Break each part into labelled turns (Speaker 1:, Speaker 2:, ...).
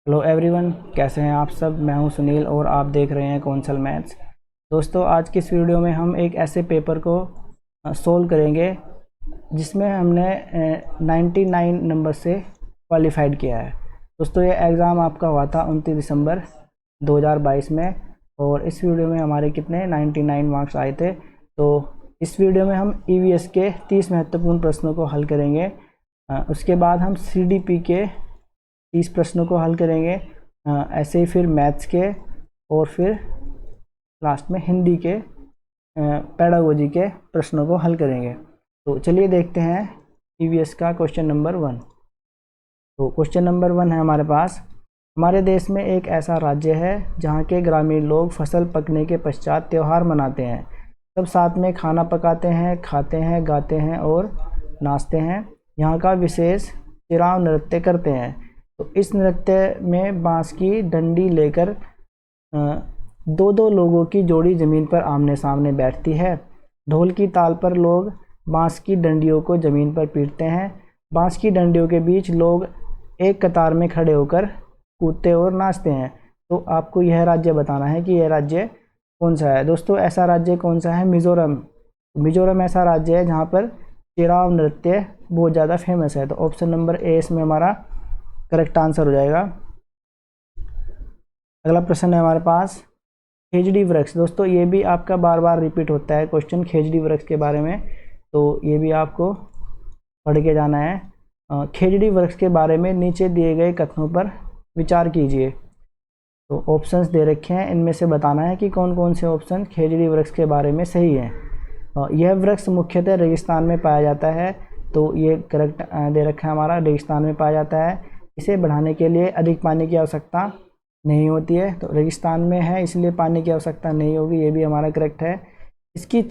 Speaker 1: Hello everyone, कैसे हैं आप सब। मैं हूं सुनील और आप देख रहे हैं कौनसल मैथ्स। दोस्तों, आज की इस वीडियो में हम एक ऐसे पेपर को सोल्व करेंगे जिसमें हमने 99 नंबर से क्वालिफाइड किया है। दोस्तों, ये एग्ज़ाम आपका हुआ था 29 दिसंबर 2022 में और इस वीडियो में हमारे कितने 99 मार्क्स आए थे। तो इस वीडियो में हम ईवीएस के 30 महत्वपूर्ण प्रश्नों को हल करेंगे। उसके बाद हम सीडीपी के 30 प्रश्नों को हल करेंगे। ऐसे ही फिर मैथ्स के और फिर लास्ट में हिंदी के पेडागोजी के प्रश्नों को हल करेंगे। तो चलिए देखते हैं ईवीएस का क्वेश्चन नंबर 1। तो क्वेश्चन नंबर 1 है हमारे पास। हमारे देश में एक ऐसा राज्य है जहाँ के ग्रामीण लोग फसल पकने के पश्चात त्यौहार मनाते हैं। सब साथ में खाना पकाते हैं, खाते हैं, गाते हैं और नाचते हैं। यहाँ का विशेष चिराव नृत्य करते हैं। तो इस नृत्य में बांस की डंडी लेकर दो दो लोगों की जोड़ी ज़मीन पर आमने सामने बैठती है। ढोल की ताल पर लोग बांस की डंडियों को ज़मीन पर पीटते हैं। बांस की डंडियों के बीच लोग एक कतार में खड़े होकर कूदते और नाचते हैं। तो आपको यह राज्य बताना है कि यह राज्य कौन सा है। दोस्तों, ऐसा राज्य कौन सा है? मिज़ोरम। मिज़ोरम ऐसा राज्य है जहाँ पर चिराव नृत्य बहुत ज़्यादा फेमस है। तो ऑप्शन नंबर ए इसमें हमारा करेक्ट आंसर हो जाएगा। अगला प्रश्न है हमारे पास खेजड़ी वृक्ष। दोस्तों, ये भी आपका बार बार रिपीट होता है क्वेश्चन खेजड़ी वृक्ष के बारे में, तो ये भी आपको पढ़ के जाना है। खेजड़ी वृक्ष के बारे में नीचे दिए गए कथनों पर विचार कीजिए। तो ऑप्शंस दे रखे हैं, इनमें से बताना है कि कौन कौन से ऑप्शन खेजड़ी वृक्ष के बारे में सही हैं। यह वृक्ष मुख्यतः रेगिस्तान में पाया जाता है। तो ये करेक्ट दे रखा है हमारा, रेगिस्तान में पाया जाता है। इसे बढ़ाने के लिए अधिक पानी की आवश्यकता नहीं होती है। तो रेगिस्तान में है इसलिए पानी की आवश्यकता नहीं होगी, ये भी हमारा करेक्ट है। इसकी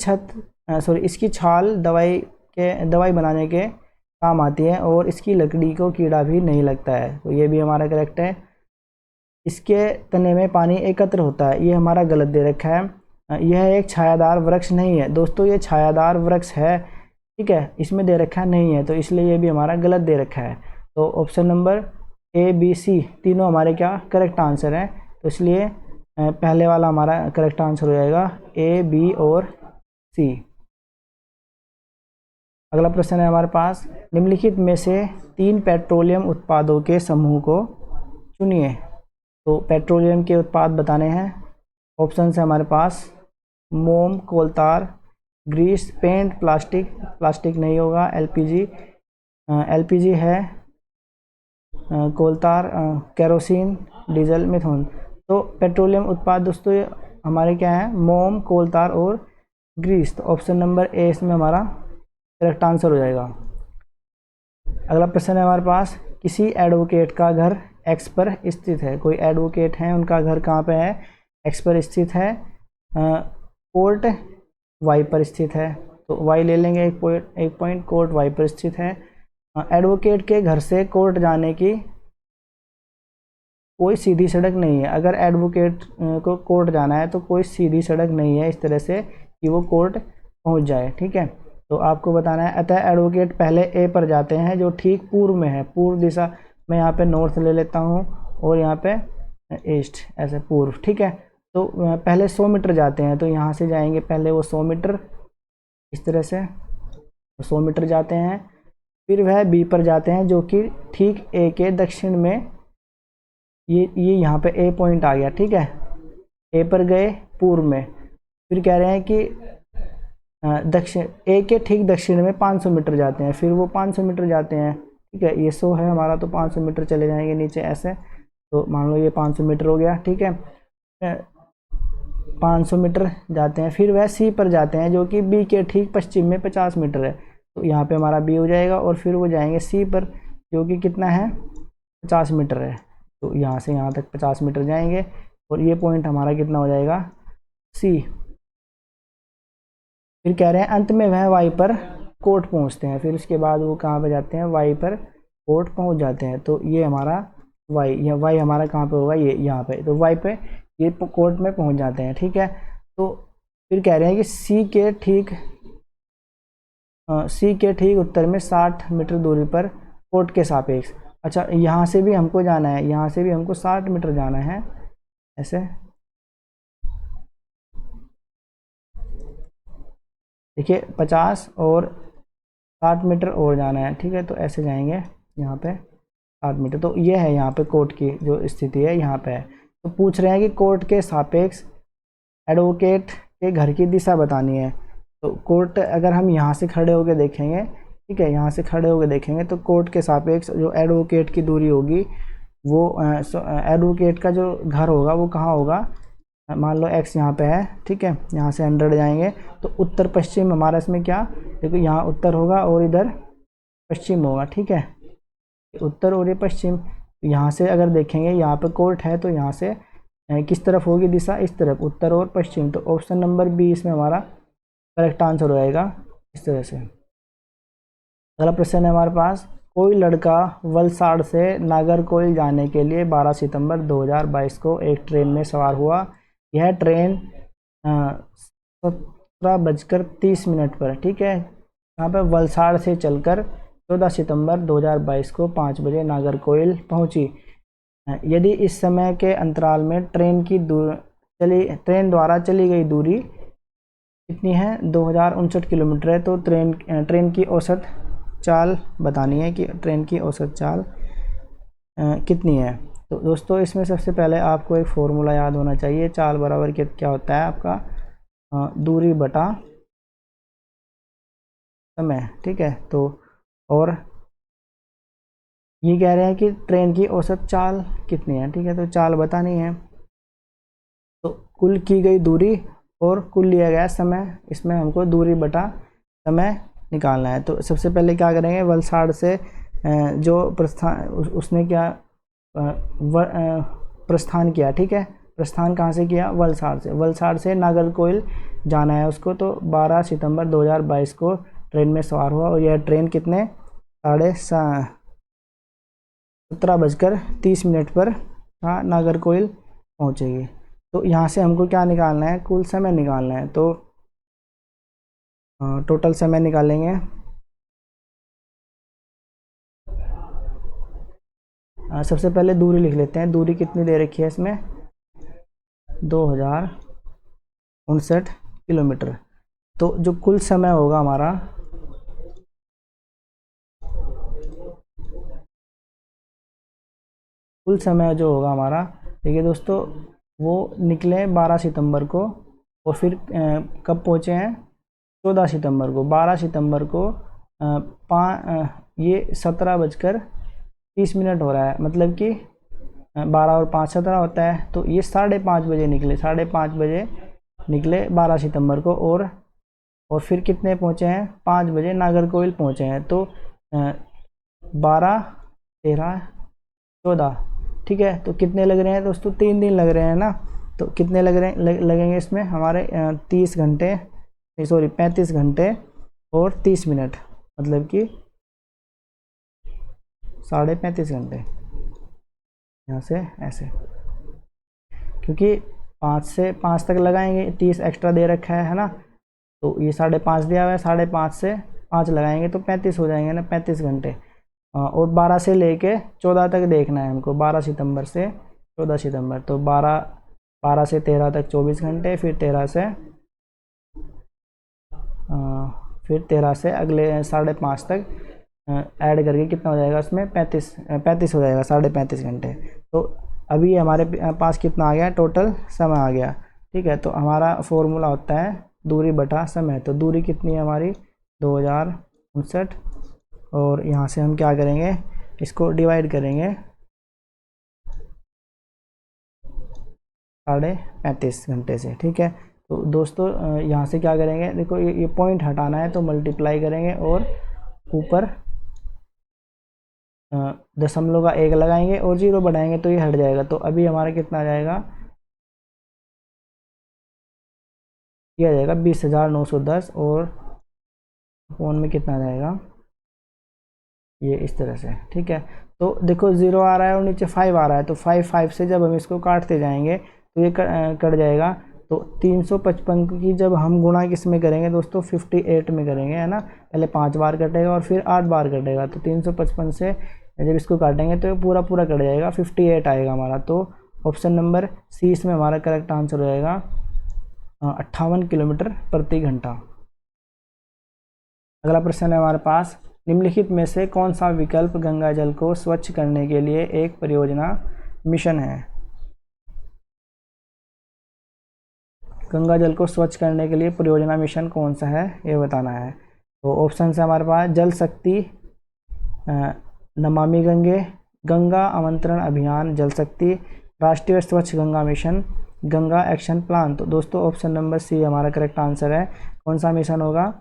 Speaker 1: छाल दवाई बनाने के काम आती है और इसकी लकड़ी को कीड़ा भी नहीं लगता है। तो ये भी हमारा करेक्ट है। इसके तने में पानी एकत्र होता है, ये हमारा गलत दे रखा है। यह एक छायादार वृक्ष नहीं है। दोस्तों, ये छायादार वृक्ष है, ठीक है, इसमें दे रखा नहीं है, तो इसलिए ये भी हमारा गलत दे रखा है। तो ऑप्शन नंबर ए, बी, सी तीनों हमारे क्या करेक्ट आंसर हैं। तो इसलिए पहले वाला हमारा करेक्ट आंसर हो जाएगा ए, बी और सी। अगला प्रश्न है हमारे पास, निम्नलिखित में से 3 पेट्रोलियम उत्पादों के समूह को चुनिए। तो पेट्रोलियम के उत्पाद बताने हैं। ऑप्शन है हमारे पास मोम, कोलतार, ग्रीस, पेंट, प्लास्टिक नहीं होगा, एलपीजी है, कोलतार, केरोसिन, डीजल, मिथेन। तो पेट्रोलियम उत्पाद दोस्तों हमारे क्या हैं? मोम, कोलतार और ग्रीस। तो ऑप्शन नंबर ए इसमें हमारा करेक्ट आंसर हो जाएगा। अगला प्रश्न है हमारे पास, किसी एडवोकेट का घर एक्स पर स्थित है। कोई एडवोकेट है, उनका घर कहाँ पे है? एक्स पर स्थित है। कोर्ट वाई पर स्थित है, तो वाई ले लेंगे, एक पॉइंट कोर्ट वाई पर स्थित है। एडवोकेट के घर से कोर्ट जाने की कोई सीधी सड़क नहीं है। अगर एडवोकेट को कोर्ट जाना है तो कोई सीधी सड़क नहीं है इस तरह से कि वो कोर्ट पहुंच जाए, ठीक है। तो आपको बताना है, अतः एडवोकेट पहले ए पर जाते हैं जो ठीक पूर्व में है। पूर्व दिशा मैं यहाँ पे नॉर्थ ले लेता हूँ और यहाँ पे ईस्ट, ऐसे पूर्व, ठीक है। तो पहले 100 मीटर जाते हैं, तो यहाँ से जाएंगे पहले वो 100 मीटर, इस तरह से 100 मीटर जाते हैं। फिर वह बी पर जाते हैं जो कि ठीक ए के दक्षिण में, ये यहाँ पे ए पॉइंट आ गया, ठीक है। ए पर गए पूर्व में, फिर कह रहे हैं कि दक्षिण ए के ठीक दक्षिण में 500 मीटर जाते हैं, फिर वो 500 मीटर जाते हैं, ठीक है। ये 100 है हमारा, तो 500 मीटर चले जाएंगे नीचे ऐसे। तो मान लो ये 500 मीटर हो गया, ठीक है। 500 मीटर जाते हैं, फिर वह सी पर जाते हैं जो कि बी के ठीक पश्चिम में 50 मीटर है। तो यहाँ पे हमारा बी हो जाएगा और फिर वो जाएंगे सी पर जो कि कितना है? 50 मीटर है। तो यहाँ से यहाँ तक 50 मीटर जाएंगे और ये पॉइंट हमारा कितना हो जाएगा? सी। फिर कह रहे हैं अंत में वह वाई पर कोर्ट पहुँचते हैं। फिर उसके बाद वो कहाँ पे जाते हैं? वाई पर कोर्ट पहुँच जाते हैं। तो ये हमारा वाई हमारा कहाँ पे होगा? ये यहाँ पे। तो वाई पे ये कोर्ट में पहुँच जाते हैं, ठीक है। तो फिर कह रहे हैं कि सी के ठीक उत्तर में 60 मीटर दूरी पर कोर्ट के सापेक्ष, अच्छा, यहाँ से भी हमको जाना है, यहाँ से भी हमको 60 मीटर जाना है ऐसे। देखिए 50 और 60 मीटर और जाना है, ठीक है। तो ऐसे जाएंगे यहाँ पे 60 मीटर। तो ये है यहाँ पे कोर्ट की जो स्थिति है, यहाँ पे है। तो पूछ रहे हैं कि कोर्ट के सापेक्ष एडवोकेट के घर की दिशा बतानी है। तो कोर्ट अगर हम यहाँ से खड़े होकर देखेंगे, ठीक है, यहाँ से खड़े होकर देखेंगे तो कोर्ट के सापेक्ष जो एडवोकेट की दूरी होगी वो एडवोकेट का जो घर होगा वो कहाँ होगा, मान लो एक्स यहाँ पे है, ठीक है। यहाँ से 100 जाएंगे तो उत्तर पश्चिम हमारा इसमें क्या, देखो यहाँ उत्तर होगा और इधर पश्चिम होगा, ठीक है। उत्तर और ये पश्चिम। यहाँ से अगर देखेंगे यहाँ पे कोर्ट है तो यहाँ से किस तरफ होगी दिशा, इस तरफ, उत्तर और पश्चिम। तो ऑप्शन नंबर बी इसमें हमारा करेक्ट आंसर हो जाएगा इस तरह से। अगला प्रश्न है हमारे पास, कोई लड़का वलसाड़ से नागरकोइल जाने के लिए 12 सितंबर 2022 को एक ट्रेन में सवार हुआ। यह ट्रेन 17:30 पर, ठीक है, यहाँ पर वलसाड़ से चलकर 14 सितंबर 2022 को 5 बजे नागरकोइल पहुंची। यदि इस समय के अंतराल में ट्रेन द्वारा चली गई दूरी कितनी है, 2059 किलोमीटर है। तो ट्रेन की औसत चाल बतानी है कि ट्रेन की औसत चाल कितनी है। तो दोस्तों इसमें सबसे पहले आपको एक फॉर्मूला याद होना चाहिए। चाल बराबर क्या होता है आपका, दूरी बटा समय, ठीक है। तो और ये कह रहे हैं कि ट्रेन की औसत चाल कितनी है, ठीक है। तो चाल बतानी है, तो कुल की गई दूरी और कुल लिया गया समय, इसमें हमको दूरी बटा समय निकालना है। तो सबसे पहले क्या करेंगे, वलसाड़ से जो प्रस्थान उसने क्या प्रस्थान किया, ठीक है। प्रस्थान कहाँ से किया, वलसाड़ से। वलसाड़ से नागरकोइल जाना है उसको। तो 12 सितंबर 2022 को ट्रेन में सवार हुआ और यह ट्रेन कितने 17:30 पर नागरकोइल पहुँचेगी। तो यहाँ से हमको क्या निकालना है, कुल समय निकालना है। तो टोटल समय निकालेंगे। सबसे पहले दूरी लिख लेते हैं। दूरी कितनी दे रखी है इसमें, 2059 किलोमीटर। तो जो कुल समय होगा हमारा, कुल समय जो होगा हमारा, देखिए दोस्तों, वो निकले 12 सितंबर को और फिर कब पहुँचे हैं, 14 सितंबर को। 12 सितंबर को ये 17:30 हो रहा है, मतलब कि 12 और 5 17 होता है। तो ये 5:30 बजे निकले, 5:30 बजे निकले 12 सितंबर को और फिर कितने पहुँचे हैं, 5 बजे नागरकोइल पहुँचे हैं। तो 12 13 14, ठीक है। तो कितने लग रहे हैं दोस्तों, 3 दिन लग रहे हैं ना। तो कितने लगेंगे इसमें हमारे 30 घंटे, सॉरी 35 घंटे और 30 मिनट, मतलब कि 35.5 घंटे। यहाँ से ऐसे, क्योंकि 5 से 5 तक लगाएंगे, 30 एक्स्ट्रा दे रखा है ना। तो ये 5:30 दिया हुआ है, 5:30 से 5 लगाएंगे तो 35 हो जाएंगे ना, 35 घंटे। और 12 से लेके 14 तक देखना है हमको, 12 सितंबर से 14 सितंबर। तो 12 से 13 तक 24 घंटे, फिर 13 से अगले 5:30 तक ऐड करके कितना हो जाएगा उसमें, 35 हो जाएगा, 35.5 घंटे। तो अभी हमारे पास कितना आ गया, टोटल समय आ गया, ठीक है। तो हमारा फॉर्मूला होता है दूरी बटा समय। तो दूरी कितनी है हमारी, 2059, और यहाँ से हम क्या करेंगे, इसको डिवाइड करेंगे 35.5 घंटे से, ठीक है। तो दोस्तों यहाँ से क्या करेंगे, देखो ये पॉइंट हटाना है तो मल्टीप्लाई करेंगे और ऊपर दशमलव का 1 लगाएंगे और 0 बढ़ाएंगे तो ये हट जाएगा। तो अभी हमारा कितना आ जाएगा, ये आ जाएगा 20,910 और फोन में कितना आ जाएगा, ये इस तरह से, ठीक है। तो देखो 0 आ रहा है और नीचे 5 आ रहा है। तो 5 से जब हम इसको काटते जाएंगे तो ये कट जाएगा। तो 355 की जब हम गुणा किस में करेंगे दोस्तों, 58 में करेंगे, है ना। पहले 5 बार कटेगा और फिर 8 बार कटेगा। तो 355 से जब इसको काटेंगे तो पूरा पूरा कट जाएगा, 58 आएगा हमारा। तो ऑप्शन नंबर सी इसमें हमारा करेक्ट आंसर हो जाएगा 58 किलोमीटर प्रति घंटा। अगला प्रश्न है हमारे पास, निम्नलिखित में से कौन सा विकल्प गंगा जल को स्वच्छ करने के लिए एक परियोजना मिशन है? गंगा जल को स्वच्छ करने के लिए परियोजना मिशन कौन सा है, ये बताना है। तो ऑप्शन है हमारे पास जल शक्ति, नमामि गंगे, गंगा आमंत्रण अभियान जल शक्ति, राष्ट्रीय स्वच्छ Ganga mission, Ganga action plan. तो दोस्तों ऑप्शन नंबर सी हमारा करेक्ट आंसर है। कौन सा मिशन होगा,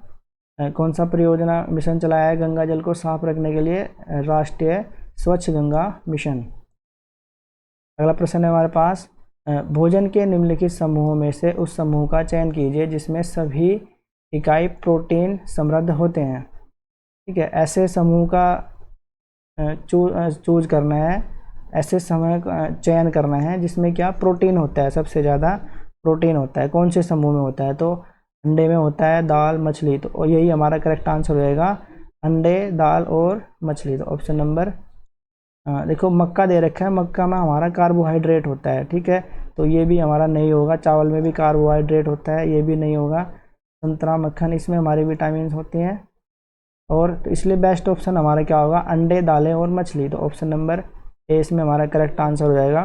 Speaker 1: कौन सा परियोजना मिशन चलाया है गंगा जल को साफ रखने के लिए? राष्ट्रीय स्वच्छ गंगा मिशन। अगला प्रश्न है हमारे पास, भोजन के निम्नलिखित समूहों में से उस समूह का चयन कीजिए जिसमें सभी इकाई प्रोटीन समृद्ध होते हैं। ठीक है, ऐसे समूह का चूज करना है, ऐसे समय का चयन करना है जिसमें क्या प्रोटीन होता है, सबसे ज़्यादा प्रोटीन होता है। कौन से समूह में होता है? तो अंडे में होता है, दाल, मछली। तो यही हमारा करेक्ट आंसर रहेगा, अंडे, दाल और मछली। तो ऑप्शन नंबर देखो मक्का दे रखा है, मक्का में हमारा कार्बोहाइड्रेट होता है। ठीक है, तो ये भी हमारा नहीं होगा। चावल में भी कार्बोहाइड्रेट होता है, ये भी नहीं होगा। संतरा, मक्खन, इसमें हमारी विटामिन होती हैं। और तो इसलिए बेस्ट ऑप्शन हमारा क्या होगा, अंडे, दालें और मछली। तो ऑप्शन नंबर ए इसमें हमारा करेक्ट आंसर हो जाएगा।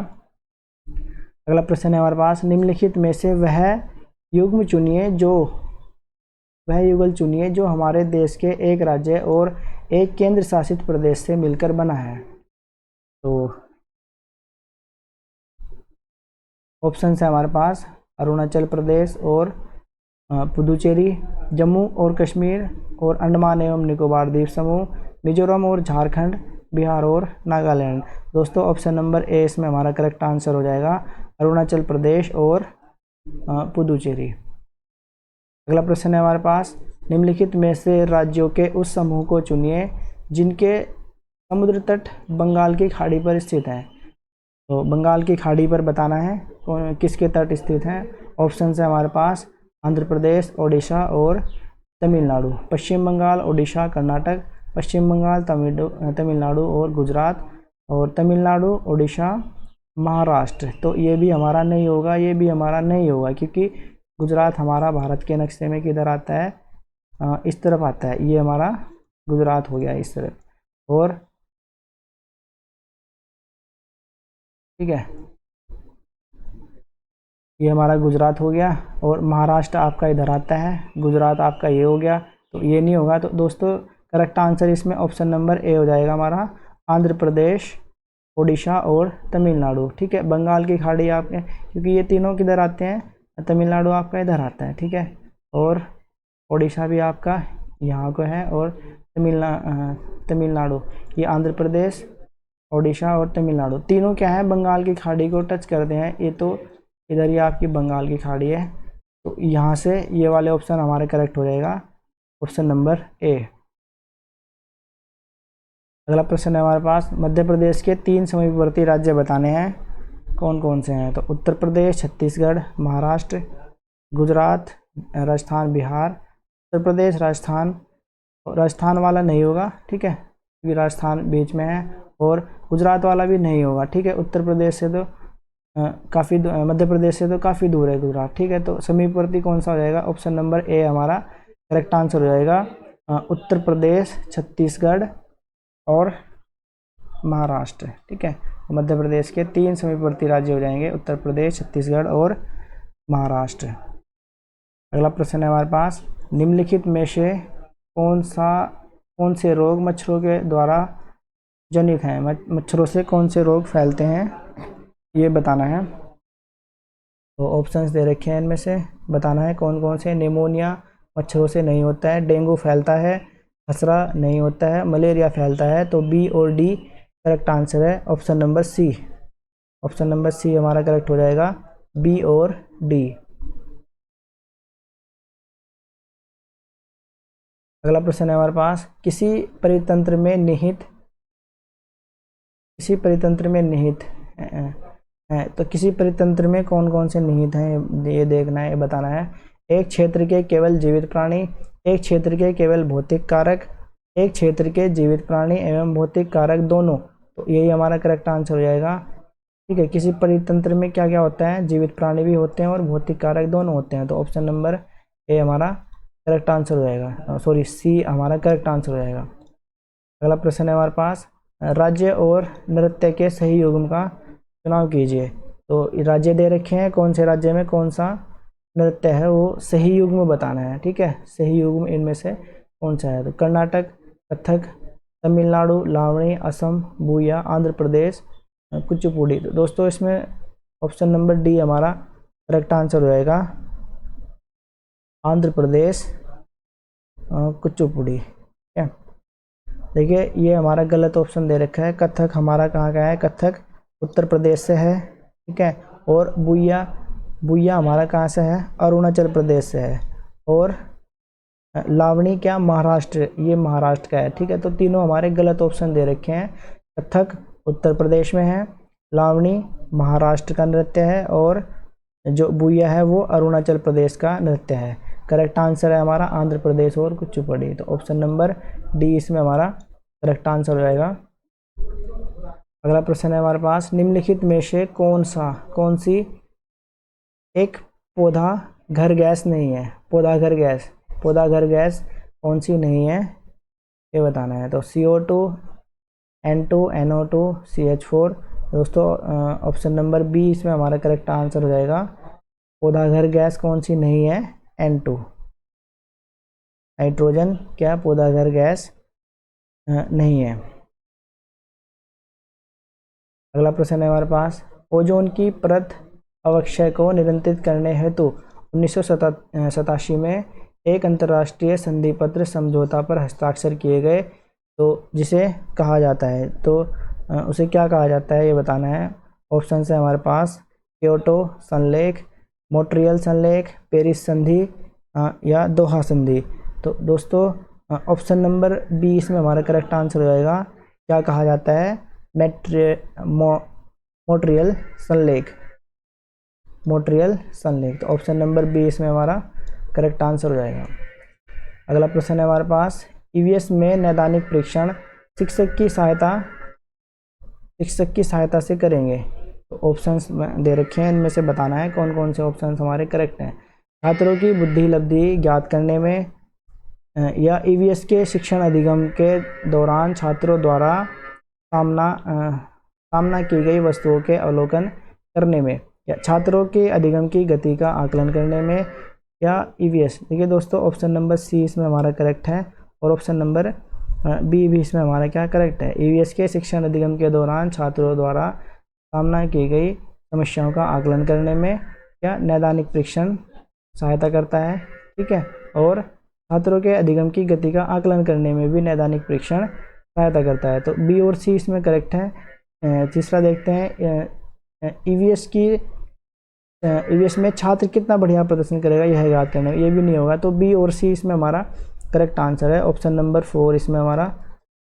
Speaker 1: अगला प्रश्न है हमारे पास, निम्नलिखित में से वह युग्म चुनिए जो हमारे देश के एक राज्य और एक केंद्र शासित प्रदेश से मिलकर बना है। तो ऑप्शन है हमारे पास अरुणाचल प्रदेश और पुदुचेरी, जम्मू और कश्मीर और अंडमान एवं निकोबार द्वीप समूह, मिजोरम और झारखंड, बिहार और नागालैंड। दोस्तों ऑप्शन नंबर ए इसमें हमारा करेक्ट आंसर हो जाएगा, अरुणाचल प्रदेश और पुदुचेरी। अगला प्रश्न है हमारे पास, निम्नलिखित में से राज्यों के उस समूह को चुनिए जिनके समुद्र तट बंगाल की खाड़ी पर स्थित है। तो बंगाल की खाड़ी पर बताना है कौन किसके तट स्थित हैं। ऑप्शन है हमारे पास आंध्र प्रदेश, ओडिशा और तमिलनाडु। पश्चिम बंगाल, ओडिशा, कर्नाटक, पश्चिम बंगाल, तमिलनाडु और गुजरात, और तमिलनाडु, ओडिशा, महाराष्ट्र। तो ये भी हमारा नहीं होगा, ये भी हमारा नहीं होगा, क्योंकि गुजरात हमारा भारत के नक्शे में किधर आता है, इस तरफ आता है। ये हमारा गुजरात हो गया इस तरफ। और ठीक है, ये हमारा गुजरात हो गया, और महाराष्ट्र आपका इधर आता है, गुजरात आपका ये हो गया। तो ये नहीं होगा। तो दोस्तों करेक्ट आंसर इसमें ऑप्शन नंबर ए हो जाएगा हमारा, आंध्र प्रदेश, ओडिशा और तमिलनाडु। ठीक है, बंगाल की खाड़ी आपने, क्योंकि ये तीनों किधर आते हैं, तमिलनाडु आपका इधर आता है। ठीक है, और ओडिशा भी आपका यहाँ को है, और तमिलनाडु ये आंध्र प्रदेश, ओडिशा और तमिलनाडु तीनों क्या है, बंगाल की खाड़ी को टच करते हैं। ये तो इधर ही आपकी बंगाल की खाड़ी है। तो यहाँ से ये वाले ऑप्शन हमारे करेक्ट हो जाएगा, ऑप्शन नंबर ए। अगला प्रश्न है हमारे पास, मध्य प्रदेश के 3 समीपवर्ती राज्य बताने हैं, कौन कौन से हैं? तो उत्तर प्रदेश, छत्तीसगढ़, महाराष्ट्र, गुजरात, राजस्थान, बिहार। उत्तर प्रदेश, राजस्थान वाला नहीं होगा, ठीक है, क्योंकि राजस्थान बीच में है, और गुजरात वाला भी नहीं होगा। ठीक है, उत्तर प्रदेश से तो काफ़ी मध्य प्रदेश से तो काफ़ी दूर है गुजरात। ठीक है, तो समीपवर्ती कौन सा हो जाएगा? ऑप्शन नंबर ए हमारा करेक्ट आंसर हो जाएगा, उत्तर प्रदेश, छत्तीसगढ़ और महाराष्ट्र। ठीक है, मध्य प्रदेश के 3 समीपवर्ती राज्य हो जाएंगे, उत्तर प्रदेश, छत्तीसगढ़ और महाराष्ट्र। अगला प्रश्न है हमारे पास, निम्नलिखित में से कौन से रोग मच्छरों के द्वारा जनित हैं? मच्छरों से कौन से रोग फैलते हैं, ये बताना है। तो ऑप्शंस दे रखे हैं, इनमें से बताना है कौन कौन से। निमोनिया मच्छरों से नहीं होता है, डेंगू फैलता है, खसरा नहीं होता है, मलेरिया फैलता है। तो बी और डी करेक्ट आंसर है, option number C. Option number C हमारा करेक्ट हो जाएगा, बी और डी। अगला प्रश्न है हमारे पास, किसी परितंत्र में निहित है, तो किसी परितंत्र में कौन कौन से निहित हैं ये देखना है, ये बताना है। एक क्षेत्र के केवल जीवित प्राणी, एक क्षेत्र के केवल भौतिक कारक, एक क्षेत्र के जीवित प्राणी एवं भौतिक कारक दोनों, तो यही हमारा करेक्ट आंसर हो जाएगा। ठीक है, किसी परितंत्र में क्या क्या होता है, जीवित प्राणी भी होते हैं और भौतिक कारक दोनों होते हैं, तो ऑप्शन नंबर ए हमारा करेक्ट आंसर हो जाएगा, सॉरी सी हमारा करेक्ट आंसर हो जाएगा। अगला प्रश्न है हमारे पास, राज्य और नृत्य के सही युग्म का चुनाव कीजिए। तो राज्य दे रखे हैं, कौन से राज्य में कौन सा नृत्य है वो सही युग्म बताना है। ठीक है, सही युग्म इनमें से कौन सा है, तो कर्नाटक, कथक, तमिलनाडु, लावणी, असम, बुया, आंध्र प्रदेश, कुचिपुड़ी। तो दोस्तों इसमें ऑप्शन नंबर डी हमारा करेक्ट आंसर हो जाएगा, आंध्र प्रदेश कुचिपुड़ी। ठीक है, देखिए ये हमारा गलत ऑप्शन दे रखा है। कथक हमारा कहाँ का है, कथक उत्तर प्रदेश से है। ठीक है, और बुया, बुया हमारा कहाँ से है, अरुणाचल प्रदेश से है। और लावणी क्या, महाराष्ट्र, ये महाराष्ट्र का है। ठीक है, तो तीनों हमारे गलत ऑप्शन दे रखे हैं। कथक उत्तर प्रदेश में है, लावणी महाराष्ट्र का नृत्य है, और जो बुया है वो अरुणाचल प्रदेश का नृत्य है। करेक्ट आंसर है हमारा आंध्र प्रदेश और कुचिपुड़ी, तो ऑप्शन नंबर डी इसमें हमारा करेक्ट आंसर हो जाएगा। अगला प्रश्न है हमारे पास, निम्नलिखित में से कौन सी एक पौधा घर गैस नहीं है, पौधा घर गैस कौन सी नहीं है ये बताना है। तो CO2, N2, NO2, CH4। दोस्तों ऑप्शन नंबर बी इसमें हमारा करेक्ट आंसर हो जाएगा। पौधा घर गैस कौन सी नहीं है, N2 नाइट्रोजन क्या पौधा घर गैस नहीं है। अगला प्रश्न है हमारे पास, ओजोन की परत अवक्षय को नियंत्रित करने हेतु 1987 में एक अंतर्राष्ट्रीय संधि पत्र समझौता पर हस्ताक्षर किए गए, तो जिसे कहा जाता है, तो उसे क्या कहा जाता है ये बताना है। ऑप्शन है हमारे पास क्योटो संलेख, मॉन्ट्रियल संलेख, पेरिस संधि या दोहा संधि। तो दोस्तों ऑप्शन नंबर बी इसमें हमारा करेक्ट आंसर हो जाएगा। क्या कहा जाता है, मॉन्ट्रियल संलेख। तो ऑप्शन नंबर बी इसमें हमारा करेक्ट आंसर हो जाएगा। अगला प्रश्न है हमारे पास, ईवीएस में नैदानिक परीक्षण शिक्षक की सहायता से करेंगे। तो ऑप्शंस दे रखे हैं, इनमें से बताना है कौन कौन से ऑप्शंस हमारे करेक्ट हैं। छात्रों की बुद्धि लब्धि ज्ञात करने में, या ईवीएस के शिक्षण अधिगम के दौरान छात्रों द्वारा सामना की गई वस्तुओं के अवलोकन करने में, या छात्रों के अधिगम की गति का आकलन करने में, या ईवीएस। देखिए दोस्तों ऑप्शन नंबर सी इसमें हमारा करेक्ट है, और ऑप्शन नंबर बी भी इसमें हमारा क्या करेक्ट है। ईवीएस के शिक्षण अधिगम के दौरान छात्रों द्वारा सामना की गई समस्याओं का आकलन करने में या नैदानिक परीक्षण सहायता करता है। ठीक है, और छात्रों के अधिगम की गति का आकलन करने में भी नैदानिक परीक्षण सहायता करता है। तो बी और सी इसमें करेक्ट है। तीसरा देखते हैं, ईवीएस में छात्र कितना बढ़िया प्रदर्शन करेगा यह याद करने में, ये भी नहीं होगा। तो बी और सी इसमें हमारा करेक्ट आंसर है। ऑप्शन नंबर 4 इसमें हमारा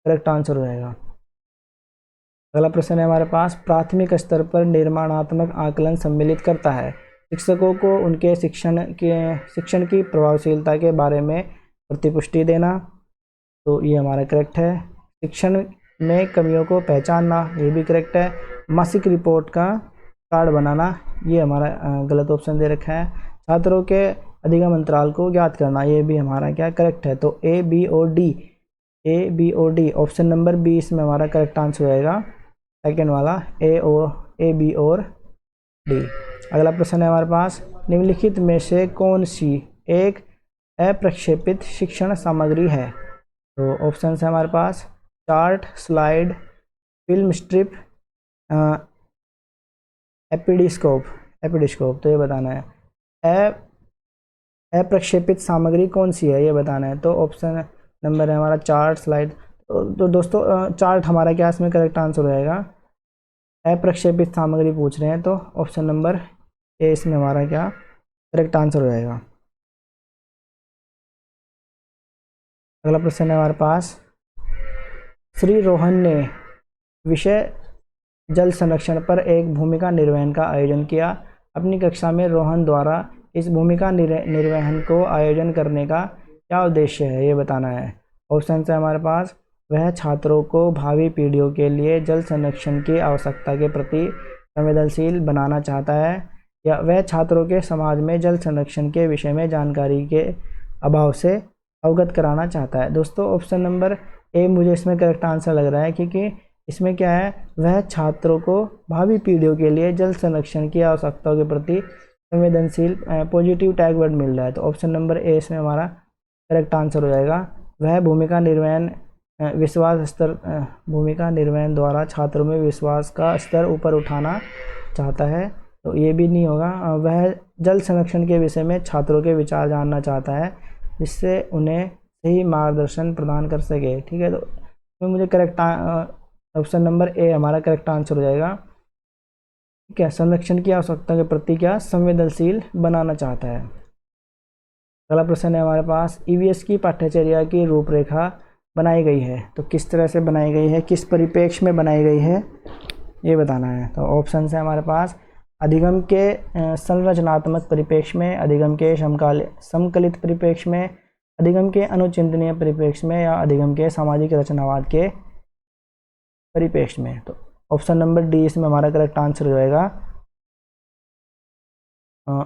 Speaker 1: करेक्ट आंसर हो जाएगा। अगला प्रश्न है हमारे पास, प्राथमिक स्तर पर निर्माणात्मक आकलन सम्मिलित करता है शिक्षकों को उनके शिक्षण की प्रभावशीलता के बारे में प्रतिपुष्टि देना। तो ये हमारा करेक्ट है। शिक्षण में कमियों को पहचानना, ये भी करेक्ट है। मासिक रिपोर्ट का कार्ड बनाना, ये हमारा गलत ऑप्शन दे रखा है। छात्रों के अधिगम अंतराल को ज्ञात करना, ये भी हमारा क्या करेक्ट है। तो ए बी और डी ऑप्शन नंबर बी इसमें हमारा करेक्ट आंसर हो जाएगा, सेकेंड वाला ए बी और डी। अगला प्रश्न है हमारे पास, निम्नलिखित में से कौन सी एक अप्रक्षेपित शिक्षण सामग्री है। तो ऑप्शन है हमारे पास चार्ट, स्लाइड, फिल्म स्ट्रिप, एपिडिस्कोप। तो ये बताना है अप्रक्षेपित सामग्री कौन सी है ये बताना है। तो ऑप्शन नंबर है हमारा चार्ट, स्लाइड। तो दोस्तों चार्ट हमारा क्या इसमें करेक्ट आंसर हो जाएगा। अप्रक्षेपित सामग्री पूछ रहे हैं तो ऑप्शन नंबर ए इसमें हमारा क्या करेक्ट आंसर हो जाएगा। अगला प्रश्न है हमारे पास, श्री रोहन ने विषय जल संरक्षण पर एक भूमिका निर्वहन का आयोजन किया। अपनी कक्षा में रोहन द्वारा इस भूमिका निर्वहन को आयोजन करने का क्या उद्देश्य है ये बताना है। ऑप्शन है हमारे पास वह छात्रों को भावी पीढ़ियों के लिए जल संरक्षण की आवश्यकता के प्रति संवेदनशील बनाना चाहता है, या वह छात्रों के समाज में जल संरक्षण के विषय में जानकारी के अभाव से अवगत कराना चाहता है। दोस्तों ऑप्शन नंबर ए मुझे इसमें करेक्ट आंसर लग रहा है, क्योंकि इसमें क्या है, वह छात्रों को भावी पीढ़ियों के लिए जल संरक्षण की आवश्यकताओं के प्रति संवेदनशील पॉजिटिव टैग वर्ड मिल रहा है। तो ऑप्शन नंबर ए इसमें हमारा करेक्ट आंसर हो जाएगा। वह भूमिका निर्वहन द्वारा छात्रों में विश्वास का स्तर ऊपर उठाना चाहता है। तो ये भी नहीं होगा। वह जल संरक्षण के विषय में छात्रों के विचार जानना चाहता है, जिससे उन्हें सही मार्गदर्शन प्रदान कर सके। ठीक है, तो मुझे करेक्ट ऑप्शन नंबर ए हमारा करेक्ट आंसर हो जाएगा। ठीक है, संरक्षण की आवश्यकता के प्रति क्या संवेदनशील बनाना चाहता है। अगला प्रश्न है हमारे पास, ईवीएस की पाठ्यचर्या की रूपरेखा बनाई गई है, तो किस तरह से बनाई गई है, किस परिप्रेक्ष्य में बनाई गई है, ये बताना है। तो ऑप्शन है हमारे पास अधिगम के संरचनात्मक परिप्रेक्ष्य में, अधिगम के समकालित परिप्रेक्ष्य में, अधिगम के अनुचिंतनीय परिप्रेक्ष्य में, या अधिगम के सामाजिक रचनावाद के परिप्रेक्ष्य में। तो ऑप्शन नंबर डी इसमें हमारा करेक्ट आंसर हो जाएगा,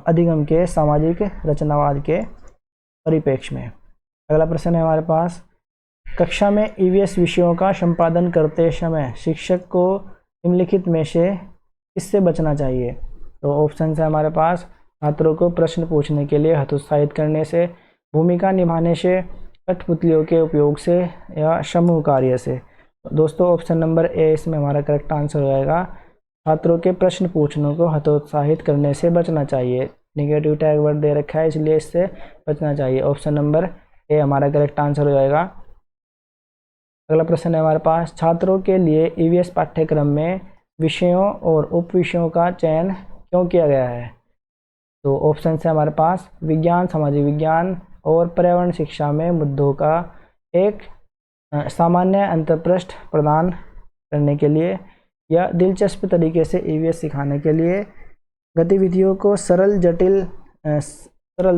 Speaker 1: अधिगम के सामाजिक रचनावाद के परिप्रेक्ष्य में। अगला प्रश्न है हमारे पास, कक्षा में ईवीएस विषयों का संपादन करते समय शिक्षक को निम्नलिखित में से किससे बचना चाहिए। तो ऑप्शन है हमारे पास छात्रों को प्रश्न पूछने के लिए हतोत्साहित करने से, भूमिका निभाने से, कठपुतलियों के उपयोग से, या समूह कार्य से। दोस्तों ऑप्शन नंबर ए इसमें हमारा करेक्ट आंसर हो जाएगा, छात्रों के प्रश्न पूछने को हतोत्साहित करने से बचना चाहिए। नेगेटिव टैग वर्ड दे रखा है, इसलिए इससे बचना चाहिए। ऑप्शन नंबर ए हमारा करेक्ट आंसर हो जाएगा। अगला प्रश्न है हमारे पास, छात्रों के लिए ईवीएस पाठ्यक्रम में विषयों और उप विषयों का चयन क्यों किया गया है। तो ऑप्शन है हमारे पास विज्ञान, सामाजिक विज्ञान और पर्यावरण शिक्षा में मुद्दों का एक सामान्य अंतर्पृष्ठ प्रदान करने के लिए, या दिलचस्प तरीके से ईवीएस सिखाने के लिए, गतिविधियों को सरल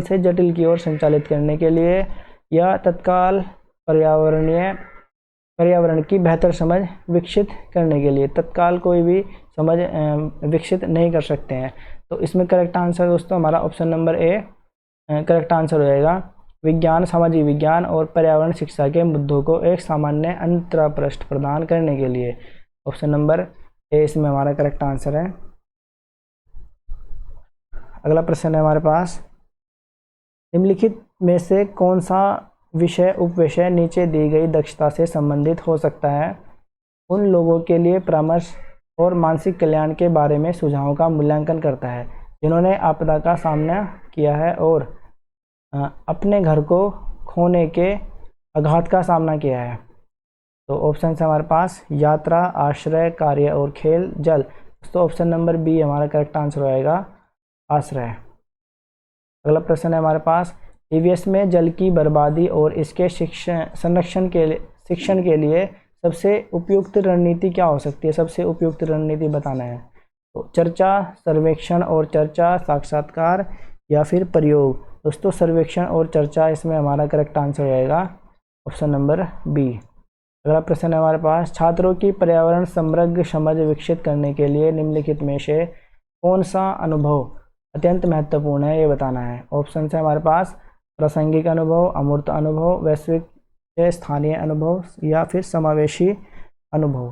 Speaker 1: से जटिल की ओर संचालित करने के लिए, या तत्काल पर्यावरण की बेहतर समझ विकसित करने के लिए। तत्काल कोई भी समझ विकसित नहीं कर सकते हैं। तो इसमें करेक्ट आंसर दोस्तों हमारा option number A correct answer हो जाएगा, विज्ञान, सामाजिक विज्ञान और पर्यावरण शिक्षा के मुद्दों को एक सामान्य अंतर्पृष्ठ प्रदान करने के लिए। ऑप्शन नंबर ए इसमें हमारा करेक्ट आंसर है। अगला प्रश्न है हमारे पास, निम्नलिखित में से कौन सा विषय उपविषय नीचे दी गई दक्षता से संबंधित हो सकता है। उन लोगों के लिए परामर्श और मानसिक कल्याण के बारे में सुझावों का मूल्यांकन करता है जिन्होंने आपदा का सामना किया है और अपने घर को खोने के आघात का सामना किया है। तो ऑप्शन है हमारे पास यात्रा, आश्रय, कार्य और खेल, जल। तो ऑप्शन नंबर बी हमारा करेक्ट आंसर हो जाएगा, आश्रय। अगला प्रश्न है हमारे पास, ईवीएस में जल की बर्बादी और इसके शिक्षण के लिए सबसे उपयुक्त रणनीति क्या हो सकती है। सबसे उपयुक्त रणनीति बताना है। तो चर्चा, सर्वेक्षण और चर्चा, साक्षात्कार, या फिर प्रयोग। दोस्तों सर्वेक्षण और चर्चा इसमें हमारा करेक्ट आंसर हो जाएगा, ऑप्शन नंबर बी। अगला प्रश्न है हमारे पास, छात्रों की पर्यावरण समग्र समझ विकसित करने के लिए निम्नलिखित में से कौन सा अनुभव अत्यंत महत्वपूर्ण है, ये बताना है। ऑप्शन है हमारे पास प्रासंगिक अनुभव, अमूर्त अनुभव, वैश्विक स्थानीय अनुभव, या फिर समावेशी अनुभव।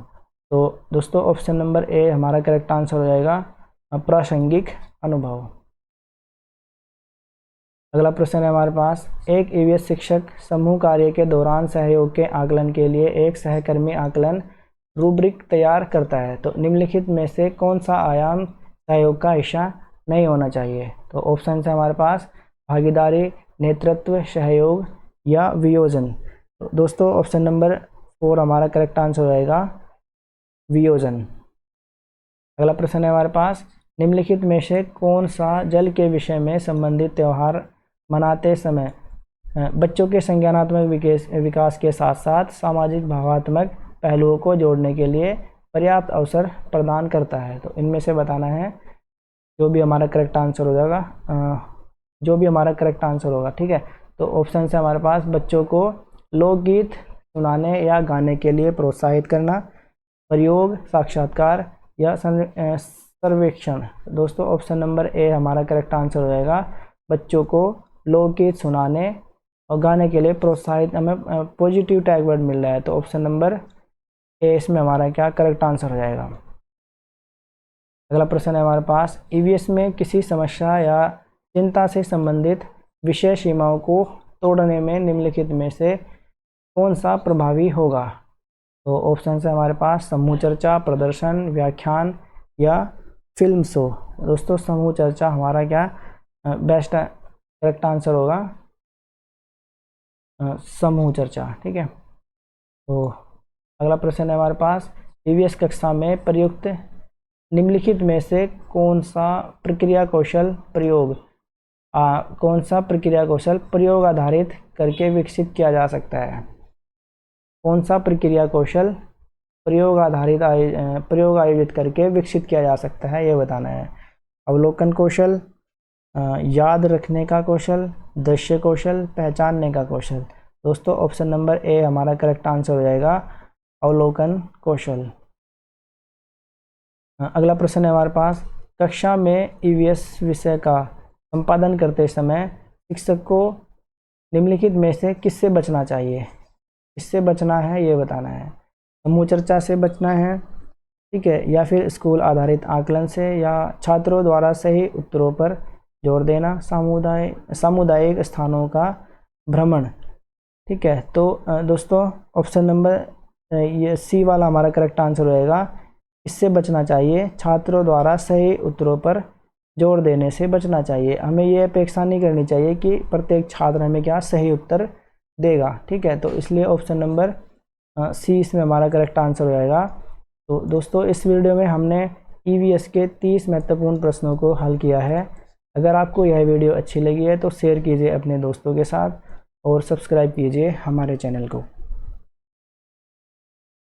Speaker 1: तो दोस्तों ऑप्शन नंबर ए हमारा करेक्ट आंसर हो जाएगा, प्रासंगिक अनुभव। अगला प्रश्न है हमारे पास, एक ईवीएस शिक्षक समूह कार्य के दौरान सहयोग के आकलन के लिए एक सहकर्मी आकलन रूब्रिक तैयार करता है। तो निम्नलिखित में से कौन सा आयाम सहयोग का हिस्सा नहीं होना चाहिए। तो ऑप्शन है हमारे पास भागीदारी, नेतृत्व, सहयोग, या वियोजन। तो दोस्तों ऑप्शन नंबर 4 हमारा करेक्ट आंसर हो जाएगा, वियोजन। अगला प्रश्न है हमारे पास, निम्नलिखित में से कौन सा जल के विषय में संबंधित त्यौहार मनाते समय बच्चों के संज्ञानात्मक विकास के साथ साथ सामाजिक भावात्मक पहलुओं को जोड़ने के लिए पर्याप्त अवसर प्रदान करता है। तो इनमें से बताना है जो भी हमारा करेक्ट आंसर हो जाएगा, जो भी हमारा करेक्ट आंसर होगा। ठीक है, तो ऑप्शन से हमारे पास बच्चों को लोकगीत सुनाने या गाने के लिए प्रोत्साहित करना, प्रयोग, साक्षात्कार या सर्वेक्षण। दोस्तों ऑप्शन नंबर ए हमारा करेक्ट आंसर हो जाएगा। बच्चों को लोकगीत सुनाने और गाने के लिए प्रोत्साहित, हमें पॉजिटिव टैग वर्ड मिल रहा है, तो ऑप्शन नंबर ए इसमें हमारा क्या करेक्ट आंसर हो जाएगा। अगला प्रश्न है हमारे पास, ईवीएस में किसी समस्या या चिंता से संबंधित विषय सीमाओं को तोड़ने में निम्नलिखित में से कौन सा प्रभावी होगा। तो ऑप्शन है हमारे पास समूह चर्चा, प्रदर्शन, व्याख्यान या फिल्म शो। दोस्तों समूह चर्चा हमारा क्या बेस्ट करेक्ट आंसर होगा, समूह चर्चा। ठीक है। तो अगला प्रश्न है हमारे पास, ईवीएस कक्षा में प्रयुक्त निम्नलिखित में से कौन सा प्रक्रिया कौशल प्रयोग आधारित करके विकसित किया जा सकता है। कौन सा प्रक्रिया कौशल प्रयोग आयोजित करके विकसित किया जा सकता है, ये बताना है। अवलोकन कौशल, याद रखने का कौशल, दृश्य कौशल, पहचानने का कौशल। दोस्तों ऑप्शन नंबर ए हमारा करेक्ट आंसर हो जाएगा, अवलोकन कौशल। अगला प्रश्न है हमारे पास, कक्षा में ईवीएस विषय का संपादन करते समय शिक्षक को निम्नलिखित में से किससे बचना चाहिए। किससे बचना है ये बताना है। समूह चर्चा से बचना है, ठीक है, या फिर स्कूल आधारित आकलन से, या छात्रों द्वारा सही उत्तरों पर जोर देना, सामुदायिक स्थानों का भ्रमण। ठीक है। तो दोस्तों ऑप्शन नंबर ये सी वाला हमारा करेक्ट आंसर रहेगा। इससे बचना चाहिए, छात्रों द्वारा सही उत्तरों पर जोर देने से बचना चाहिए। हमें ये अपेक्षा नहीं करनी चाहिए कि प्रत्येक छात्र हमें क्या सही उत्तर देगा। ठीक है। तो इसलिए ऑप्शन नंबर सी इसमें हमारा करेक्ट आंसर हो जाएगा। तो दोस्तों इस वीडियो में हमने ईवीएस के 30 महत्वपूर्ण प्रश्नों को हल किया है। अगर आपको यह वीडियो अच्छी लगी है तो शेयर कीजिए अपने दोस्तों के साथ और सब्सक्राइब कीजिए हमारे चैनल को।